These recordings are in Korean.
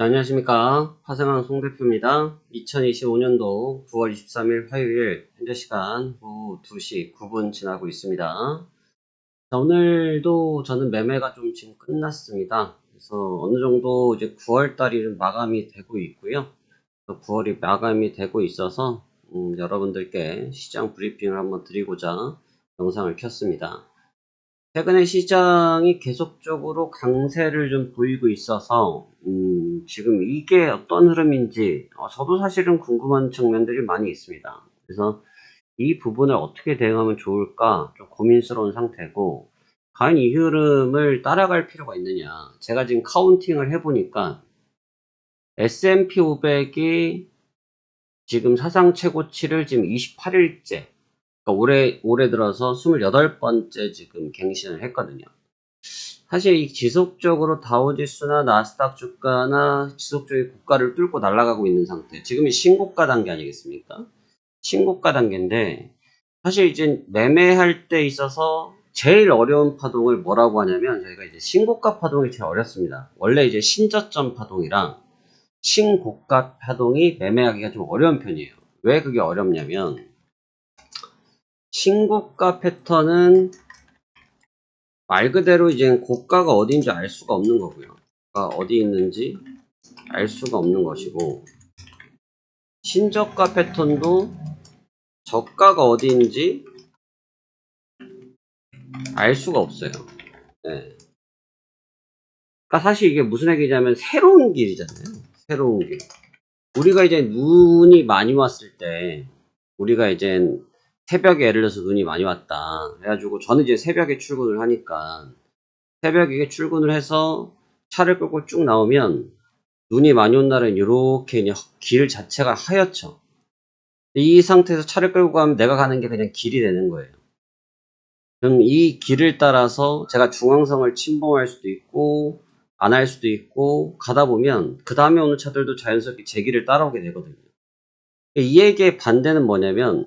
네, 안녕하십니까. 화생왕 송 대표입니다. 2025년도 9월 23일 화요일 현재 시간 오후 2시 9분 지나고 있습니다. 자, 오늘도 저는 매매가 좀 지금 끝났습니다. 그래서 어느 정도 이제 9월 달이 좀 마감이 되고 있고요. 9월이 마감이 되고 있어서 여러분들께 시장 브리핑을 한번 드리고자 영상을 켰습니다. 최근에 시장이 계속적으로 강세를 좀 보이고 있어서 지금 이게 어떤 흐름인지 저도 사실은 궁금한 측면들이 많이 있습니다. 그래서 이 부분을 어떻게 대응하면 좋을까 좀 고민스러운 상태고, 과연 이 흐름을 따라갈 필요가 있느냐. 제가 지금 카운팅을 해보니까 S&P 500이 지금 사상 최고치를 지금 28일째, 그러니까 올해 들어서 28번째 지금 갱신을 했거든요. 사실 이 지속적으로 다우지수나 나스닥 주가나 지속적인 고가를 뚫고 날아가고 있는 상태. 지금이 신고가 단계 아니겠습니까? 신고가 단계인데, 사실 이제 매매할 때 있어서 제일 어려운 파동을 뭐라고 하냐면, 저희가 이제 신고가 파동이 제일 어렵습니다. 원래 이제 신저점 파동이랑 신고가 파동이 매매하기가 좀 어려운 편이에요. 왜 그게 어렵냐면, 신고가 패턴은 말 그대로 이제 고가가 어디인지 알 수가 없는 거고요. 고가가 어디 있는지 알 수가 없는 것이고, 신저가 패턴도 저가가 어디인지 알 수가 없어요. 네. 그러니까 사실 이게 무슨 얘기냐면 새로운 길이잖아요. 새로운 길. 우리가 이제 눈이 많이 왔을 때, 우리가 이제 새벽에 예를 들어서 눈이 많이 왔다. 그래가지고 저는 이제 새벽에 출근을 하니까 새벽에 출근을 해서 차를 끌고 쭉 나오면 눈이 많이 온 날은 이렇게 그냥 길 자체가 하얗죠. 이 상태에서 차를 끌고 가면 내가 가는 게 그냥 길이 되는 거예요. 그럼 이 길을 따라서 제가 중앙성을 침범할 수도 있고 안 할 수도 있고 가다 보면 그 다음에 오는 차들도 자연스럽게 제 길을 따라오게 되거든요. 이 얘기의 반대는 뭐냐면,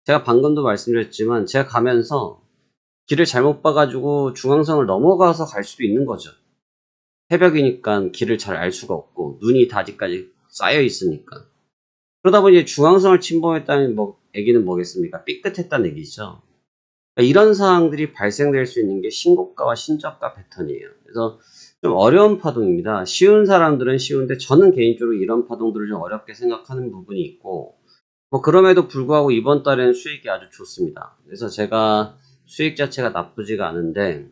제가 방금도 말씀드렸지만 제가 가면서 길을 잘못 봐가지고 중앙성을 넘어가서 갈 수도 있는 거죠. 새벽이니까 길을 잘 알 수가 없고 눈이 다 아직까지 쌓여 있으니까. 그러다 보니 중앙성을 침범했다는 얘기는 뭐겠습니까? 삐끗했다는 얘기죠. 그러니까 이런 상황들이 발생될 수 있는 게 신고가와 신저가 패턴이에요. 그래서 좀 어려운 파동입니다. 쉬운 사람들은 쉬운데 저는 개인적으로 이런 파동들을 좀 어렵게 생각하는 부분이 있고, 그럼에도 불구하고 이번 달에는 수익이 아주 좋습니다. 그래서 제가 수익 자체가 나쁘지가 않은데,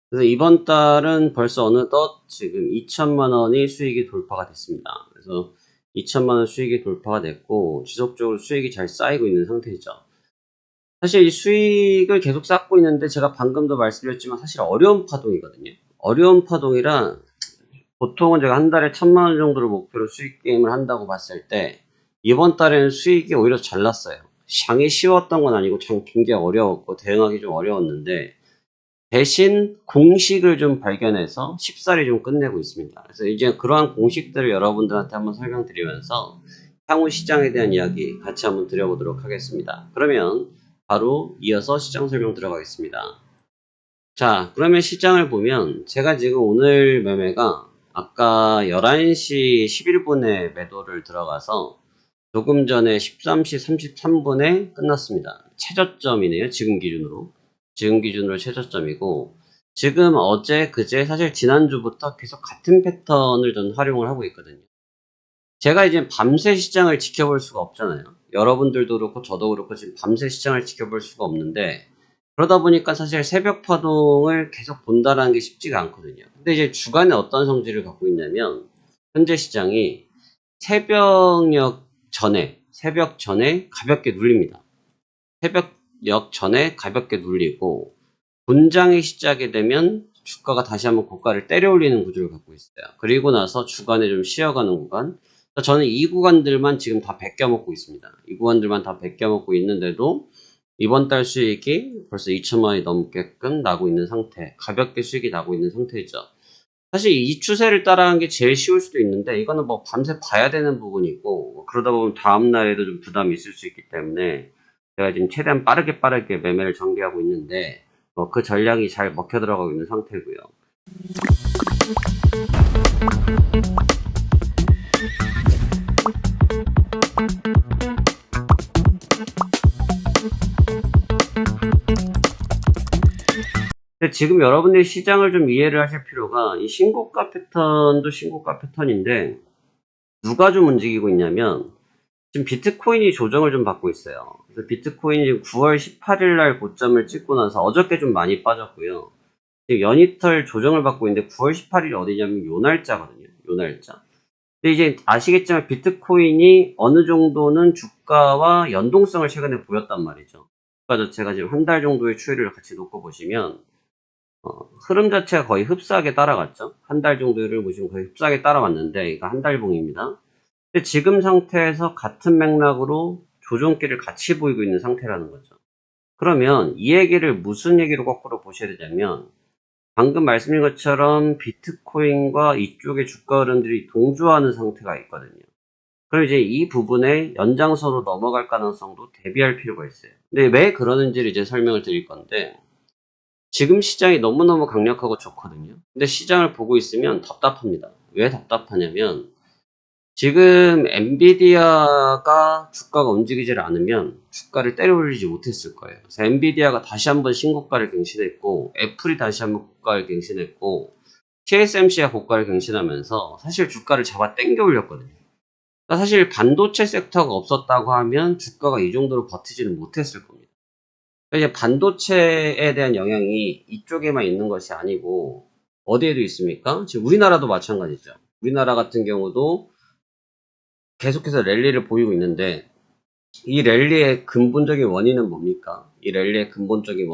그래서 이번 달은 벌써 어느덧 지금 2천만 원이 수익이 돌파가 됐습니다. 그래서 2천만 원 수익이 돌파가 됐고 지속적으로 수익이 잘 쌓이고 있는 상태이죠. 사실 이 수익을 계속 쌓고 있는데 제가 방금도 말씀드렸지만 사실 어려운 파동이거든요. 어려운 파동이라 보통은 제가 한 달에 1,000만 원 정도를 목표로 수익 게임을 한다고 봤을 때 이번 달에는 수익이 오히려 잘 났어요. 장이 쉬웠던 건 아니고 장 굉장히 어려웠고 대응하기 좀 어려웠는데, 대신 공식을 좀 발견해서 쉽사리 좀 끝내고 있습니다. 그래서 이제 그러한 공식들을 여러분들한테 한번 설명드리면서 향후 시장에 대한 이야기 같이 한번 드려보도록 하겠습니다. 그러면 바로 이어서 시장 설명 들어가겠습니다. 자, 그러면 시장을 보면 제가 지금 오늘 매매가 아까 11시 11분에 매도를 들어가서 조금 전에 13시 33분에 끝났습니다. 최저점이네요. 지금 기준으로. 지금 기준으로 최저점이고, 지금 어제 그제 사실 지난주부터 계속 같은 패턴을 전 활용을 하고 있거든요. 제가 이제 밤새 시장을 지켜볼 수가 없잖아요. 여러분들도 그렇고 저도 그렇고 지금 밤새 시장을 지켜볼 수가 없는데, 그러다 보니까 사실 새벽 파동을 계속 본다라는 게 쉽지가 않거든요. 근데 이제 주간에 어떤 성질을 갖고 있냐면, 현재 시장이 새벽 전에 가볍게 눌립니다. 새벽역 전에 가볍게 눌리고 분장이 시작이 되면 주가가 다시 한번 고가를 때려 올리는 구조를 갖고 있어요. 그리고 나서 주간에 좀 쉬어가는 구간. 저는 이 구간들만 지금 다 베껴먹고 있습니다. 이 구간들만 다 베껴먹고 있는데도 이번 달 수익이 벌써 2천만 원이 넘게끔 나고 있는 상태, 가볍게 수익이 나고 있는 상태이죠. 사실 이 추세를 따라가는 게 제일 쉬울 수도 있는데, 이거는 밤새 봐야 되는 부분이고, 그러다 보면 다음날에도 좀 부담이 있을 수 있기 때문에 제가 지금 최대한 빠르게 매매를 전개하고 있는데, 그 전략이 잘 먹혀 들어가고 있는 상태고요. 근데 지금 여러분들이 시장을 좀 이해를 하실 필요가, 이 신고가 패턴도 신고가 패턴인데 누가 좀 움직이고 있냐면 지금 비트코인이 조정을 좀 받고 있어요. 그래서 비트코인이 지금 9월 18일 날 고점을 찍고 나서 어저께 좀 많이 빠졌고요. 지금 연이틀 조정을 받고 있는데 9월 18일이 어디냐면 요 날짜거든요. 요 날짜. 근데 이제 아시겠지만 비트코인이 어느 정도는 주가와 연동성을 최근에 보였단 말이죠. 주가 자체가 지금 한 달 정도의 추이를 같이 놓고 보시면 흐름 자체가 거의 흡사하게 따라갔죠. 한 달 정도를 보시면 거의 흡사하게 따라왔는데 이거 한 달봉입니다. 근데 지금 상태에서 같은 맥락으로 조정기를 같이 보이고 있는 상태라는 거죠. 그러면 이 얘기를 무슨 얘기로 거꾸로 보셔야 되냐면 방금 말씀드린 것처럼 비트코인과 이쪽의 주가 흐름들이 동조하는 상태가 있거든요. 그럼 이제 이 부분에 연장선으로 넘어갈 가능성도 대비할 필요가 있어요. 근데 왜 그러는지를 이제 설명을 드릴 건데 지금 시장이 너무너무 강력하고 좋거든요. 근데 시장을 보고 있으면 답답합니다. 왜 답답하냐면 지금 엔비디아가 주가가 움직이질 않으면 주가를 때려 올리지 못했을 거예요. 그래서 엔비디아가 다시 한번 신고가를 갱신했고 애플이 다시 한번 고가를 갱신했고 TSMC가 고가를 갱신하면서 사실 주가를 잡아 당겨 올렸거든요. 그러니까 사실 반도체 섹터가 없었다고 하면 주가가 이 정도로 버티지는 못했을 겁니다. 그러니까 이제 반도체에 대한 영향이 이쪽에만 있는 것이 아니고 어디에도 있습니까? 지금 우리나라도 마찬가지죠. 우리나라 같은 경우도 계속해서 랠리를 보이고 있는데 이 랠리의 근본적인 원인은 뭡니까? 이 랠리의 근본적인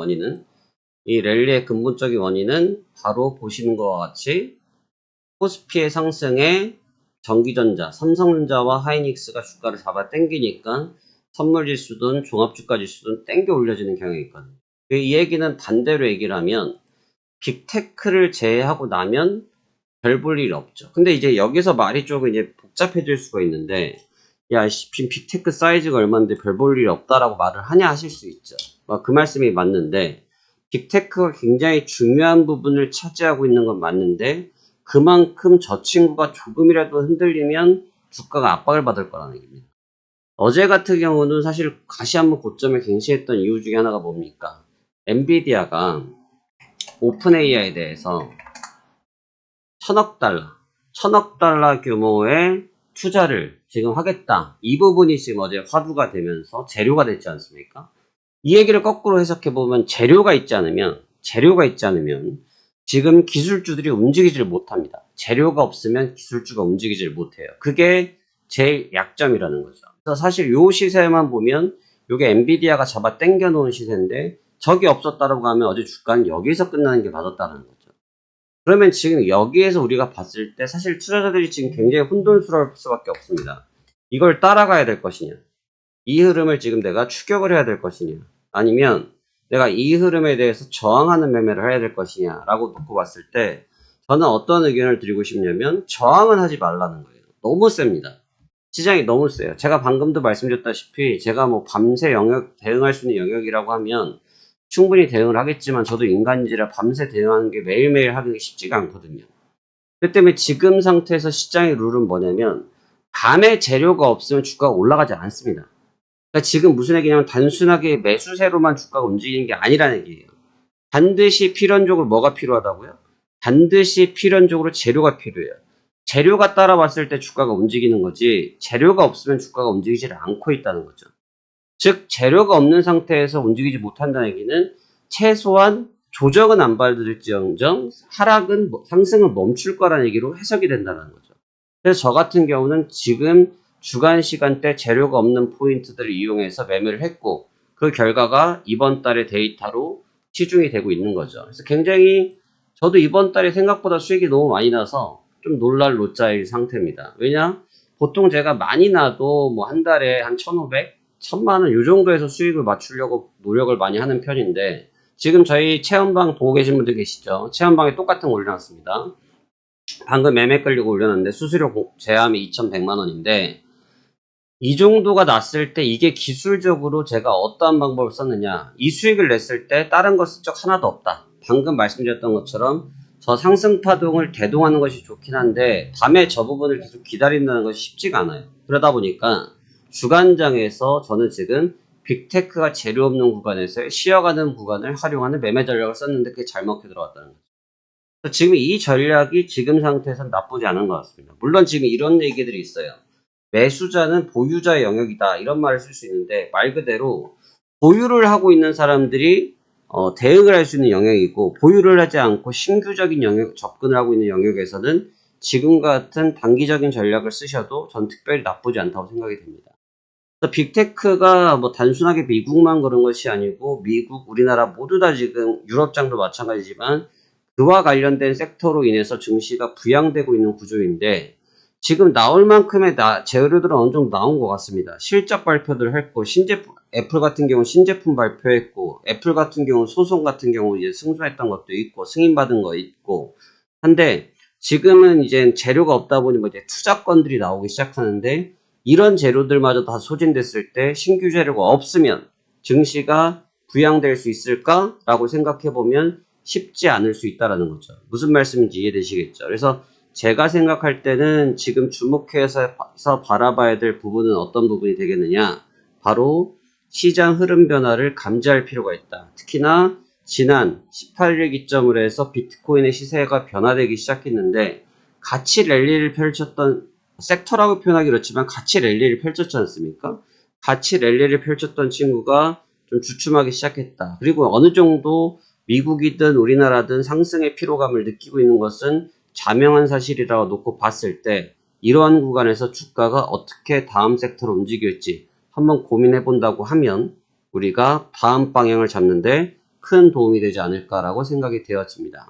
원인은 바로 보시는 것과 같이 코스피의 상승에 전기전자, 삼성전자와 하이닉스가 주가를 잡아 당기니까 선물지수든 종합주가지수든 당겨 올려지는 경향이 있거든요. 이 얘기는 반대로 얘기를 하면 빅테크를 제외하고 나면 별 볼 일이 없죠. 근데 이제 여기서 말이 조금 이제 복잡해질 수가 있는데 야, 지금 빅테크 사이즈가 얼마인데 별 볼 일이 없다라고 말을 하냐 하실 수 있죠. 그 말씀이 맞는데 빅테크가 굉장히 중요한 부분을 차지하고 있는 건 맞는데 그만큼 저 친구가 조금이라도 흔들리면 주가가 압박을 받을 거라는 얘기입니다. 어제 같은 경우는 사실 다시 한번 고점을 갱신했던 이유 중에 하나가 뭡니까? 엔비디아가 오픈 AI에 대해서 1000억 달러 규모의 투자를 지금 하겠다. 이 부분이 지금 어제 화두가 되면서 재료가 됐지 않습니까? 이 얘기를 거꾸로 해석해보면 재료가 있지 않으면 지금 기술주들이 움직이지를 못합니다. 재료가 없으면 기술주가 움직이지를 못해요. 그게 제일 약점이라는 거죠. 그래서 사실 요 시세만 보면 요게 엔비디아가 잡아 당겨 놓은 시세인데 적이 없었다고 하면 어제 주가는 여기서 끝나는 게 맞았다는 거죠. 그러면 지금 여기에서 우리가 봤을 때 사실 투자자들이 지금 굉장히 혼돈스러울 수밖에 없습니다. 이걸 따라가야 될 것이냐, 이 흐름을 지금 내가 추격을 해야 될 것이냐, 아니면 내가 이 흐름에 대해서 저항하는 매매를 해야 될 것이냐 라고 놓고 봤을 때 저는 어떤 의견을 드리고 싶냐면 저항은 하지 말라는 거예요. 너무 셉니다. 시장이 너무 세요. 제가 방금도 말씀드렸다시피 제가 뭐 밤새 대응할 수 있는 영역이라고 하면 충분히 대응을 하겠지만 저도 인간인지라 밤새 대응하는 게 매일매일 하기 쉽지가 않거든요. 그렇기 때문에 지금 상태에서 시장의 룰은 뭐냐면 밤에 재료가 없으면 주가가 올라가지 않습니다. 그러니까 지금 무슨 얘기냐면 단순하게 매수세로만 주가가 움직이는 게 아니라는 얘기예요. 반드시 필연적으로 뭐가 필요하다고요? 반드시 필연적으로 재료가 필요해요. 재료가 따라왔을 때 주가가 움직이는 거지 재료가 없으면 주가가 움직이지 않고 있다는 거죠. 즉 재료가 없는 상태에서 움직이지 못한다는 얘기는 최소한 조정은 안 받을지언정 상승은 멈출 거라는 얘기로 해석이 된다는 거죠. 그래서 저 같은 경우는 지금 주간 시간대 재료가 없는 포인트들을 이용해서 매매를 했고 그 결과가 이번 달의 데이터로 시중이 되고 있는 거죠. 그래서 굉장히 저도 이번 달에 생각보다 수익이 너무 많이 나서 좀 놀랄 노자일 상태입니다. 왜냐? 보통 제가 많이 나도 뭐 한 달에 한 1,500, 1,000만원 요 정도에서 수익을 맞추려고 노력을 많이 하는 편인데 지금 저희 체험방 보고 계신 분들 계시죠? 체험방에 똑같은 거 올려놨습니다. 방금 매매 끌리고 올려놨는데 수수료 제함이 2,100만원인데 이 정도가 났을 때 이게 기술적으로 제가 어떠한 방법을 썼느냐, 이 수익을 냈을 때 다른 거 쓸 적 하나도 없다. 방금 말씀드렸던 것처럼 저 상승파동을 대동하는 것이 좋긴 한데 밤에 저 부분을 계속 기다린다는 것이 쉽지가 않아요. 그러다 보니까 주간장에서 저는 지금 빅테크가 재료 없는 구간에서 쉬어가는 구간을 활용하는 매매 전략을 썼는데 그게 잘 먹혀 들어갔다는 거죠. 그래서 지금 이 전략이 지금 상태에서는 나쁘지 않은 것 같습니다. 물론 지금 이런 얘기들이 있어요. 매수자는 보유자의 영역이다. 이런 말을 쓸 수 있는데 말 그대로 보유를 하고 있는 사람들이 대응을 할 수 있는 영역이고 보유를 하지 않고 신규적인 영역, 접근을 하고 있는 영역에서는 지금 같은 단기적인 전략을 쓰셔도 전 특별히 나쁘지 않다고 생각이 됩니다. 빅테크가 뭐 단순하게 미국만 그런 것이 아니고 미국, 우리나라 모두 다 지금 유럽장도 마찬가지지만 그와 관련된 섹터로 인해서 증시가 부양되고 있는 구조인데 지금 나올 만큼의 재료들은 어느 정도 나온 것 같습니다. 실적 발표들 했고 신제품 애플 같은 경우 신제품 발표했고 애플 같은 경우 소송 같은 경우 이제 승소했던 것도 있고 승인받은 거 있고 한데 지금은 이제 재료가 없다 보니 뭐 이제 투자건들이 나오기 시작하는데 이런 재료들마저 다 소진됐을 때 신규 재료가 없으면 증시가 부양될 수 있을까라고 생각해 보면 쉽지 않을 수 있다라는 거죠. 무슨 말씀인지 이해되시겠죠? 그래서 제가 생각할 때는 지금 주목해서 바라봐야 될 부분은 어떤 부분이 되겠느냐? 바로 시장 흐름 변화를 감지할 필요가 있다. 특히나 지난 18일 기점으로 해서 비트코인의 시세가 변화되기 시작했는데 같이 랠리를 펼쳤던 섹터라고 표현하기 그렇지만 같이 랠리를 펼쳤지 않습니까? 같이 랠리를 펼쳤던 친구가 좀 주춤하기 시작했다. 그리고 어느 정도 미국이든 우리나라든 상승의 피로감을 느끼고 있는 것은 자명한 사실이라고 놓고 봤을 때 이러한 구간에서 주가가 어떻게 다음 섹터로 움직일지 한번 고민해 본다고 하면 우리가 다음 방향을 잡는데 큰 도움이 되지 않을까라고 생각이 되어집니다.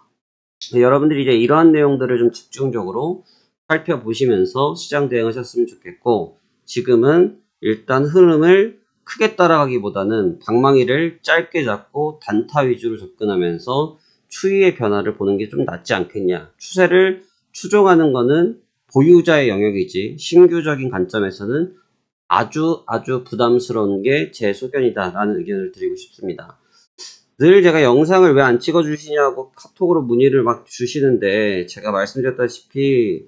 여러분들이 이제 이러한 내용들을 좀 집중적으로 살펴보시면서 시장 대응하셨으면 좋겠고 지금은 일단 흐름을 크게 따라가기보다는 방망이를 짧게 잡고 단타 위주로 접근하면서 추이의 변화를 보는 게 좀 낫지 않겠냐. 추세를 추종하는 거는 보유자의 영역이지 신규적인 관점에서는 아주 부담스러운 게 제 소견이다 라는 의견을 드리고 싶습니다. 늘 제가 영상을 왜 안 찍어주시냐고 카톡으로 문의를 막 주시는데 제가 말씀드렸다시피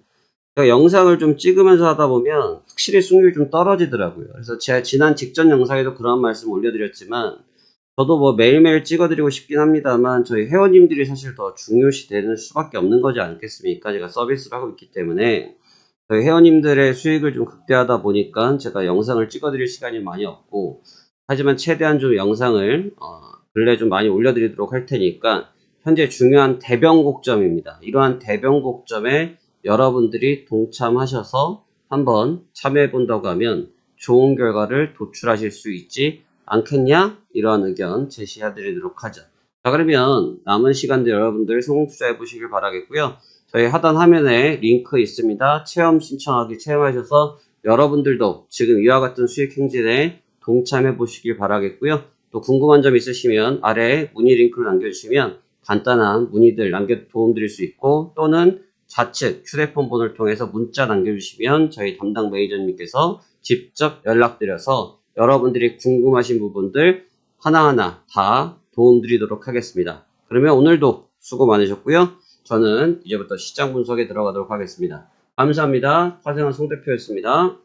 제가 영상을 좀 찍으면서 하다 보면 확실히 승률이 좀 떨어지더라고요. 그래서 제가 지난 직전 영상에도 그런 말씀 올려드렸지만 저도 뭐 매일매일 찍어드리고 싶긴 합니다만 저희 회원님들이 사실 더 중요시 되는 수밖에 없는 거지 않겠습니까? 제가 서비스를 하고 있기 때문에 저희 회원님들의 수익을 좀 극대화하다 보니까 제가 영상을 찍어드릴 시간이 많이 없고 하지만 최대한 좀 영상을 근래 좀 많이 올려드리도록 할 테니까 현재 중요한 대변곡점입니다. 이러한 대변곡점에 여러분들이 동참하셔서 한번 참여해 본다고 하면 좋은 결과를 도출하실 수 있지 않겠냐? 이러한 의견 제시해 드리도록 하죠. 자, 그러면 남은 시간도 여러분들 성공 투자해 보시길 바라겠고요. 저희 하단 화면에 링크 있습니다. 체험 신청하기 체험하셔서 여러분들도 지금 이와 같은 수익 행진에 동참해 보시길 바라겠고요. 또 궁금한 점 있으시면 아래에 문의 링크를 남겨주시면 간단한 문의들 도움드릴 수 있고 또는 좌측 휴대폰 번호를 통해서 문자 남겨주시면 저희 담당 매니저님께서 직접 연락드려서 여러분들이 궁금하신 부분들 하나하나 다 도움드리도록 하겠습니다. 그러면 오늘도 수고 많으셨고요. 저는 이제부터 시장 분석에 들어가도록 하겠습니다. 감사합니다. 화생한 송 대표였습니다.